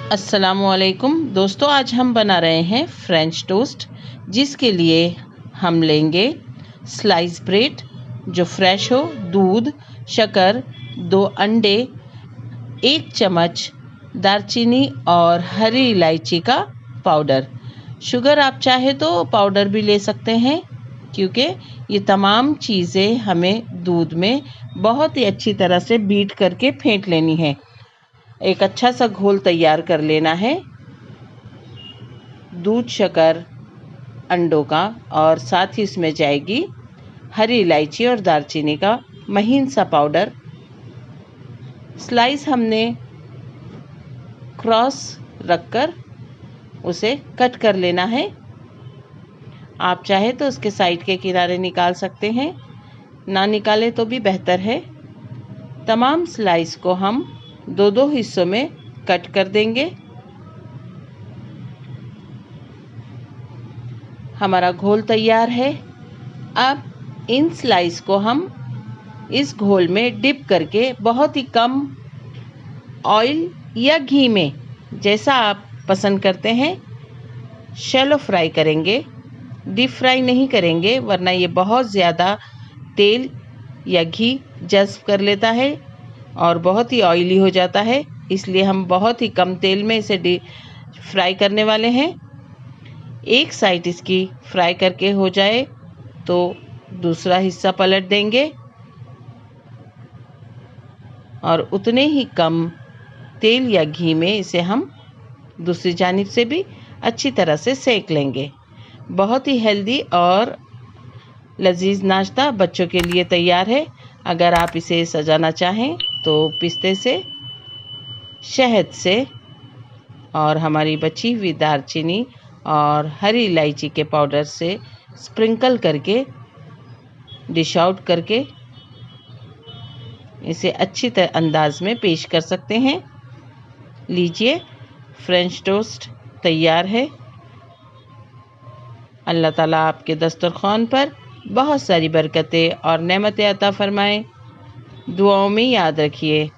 अस्सलामुअलैकुम दोस्तों, आज हम बना रहे हैं फ्रेंच टोस्ट, जिसके लिए हम लेंगे स्लाइस ब्रेड जो फ्रेश हो, दूध, शक्कर, 2 अंडे, 1 चम्मच दालचीनी और हरी इलायची का पाउडर। शुगर आप चाहे तो पाउडर भी ले सकते हैं, क्योंकि ये तमाम चीज़ें हमें दूध में बहुत ही अच्छी तरह से बीट करके फेंट लेनी है। एक अच्छा सा घोल तैयार कर लेना है दूध, शक्कर, अंडों का, और साथ ही इसमें जाएगी हरी इलायची और दालचीनी का महीन सा पाउडर। स्लाइस हमने क्रॉस रखकर उसे कट कर लेना है। आप चाहे तो उसके साइड के किनारे निकाल सकते हैं, ना निकाले तो भी बेहतर है। तमाम स्लाइस को हम 2-2 हिस्सों में कट कर देंगे। हमारा घोल तैयार है। अब इन स्लाइस को हम इस घोल में डिप करके बहुत ही कम ऑयल या घी में, जैसा आप पसंद करते हैं, शैलो फ्राई करेंगे। डीप फ्राई नहीं करेंगे, वरना ये बहुत ज़्यादा तेल या घी जज़्ब कर लेता है और बहुत ही ऑयली हो जाता है। इसलिए हम बहुत ही कम तेल में इसे डीप फ्राई करने वाले हैं। एक साइड इसकी फ्राई करके हो जाए तो दूसरा हिस्सा पलट देंगे और उतने ही कम तेल या घी में इसे हम दूसरी जानिब से भी अच्छी तरह से सेक लेंगे। बहुत ही हेल्दी और लजीज नाश्ता बच्चों के लिए तैयार है। अगर आप इसे सजाना चाहें तो पिस्ते से, शहद से और हमारी बची हुई दालचीनी और हरी इलायची के पाउडर से स्प्रिंकल करके, डिश आउट करके इसे अच्छी तरह अंदाज में पेश कर सकते हैं। लीजिए, फ्रेंच टोस्ट तैयार है। अल्लाह ताला आपके दस्तरखान पर बहुत सारी बरकतें और नेमतें अता फरमाएं। दुआओं में याद रखिए।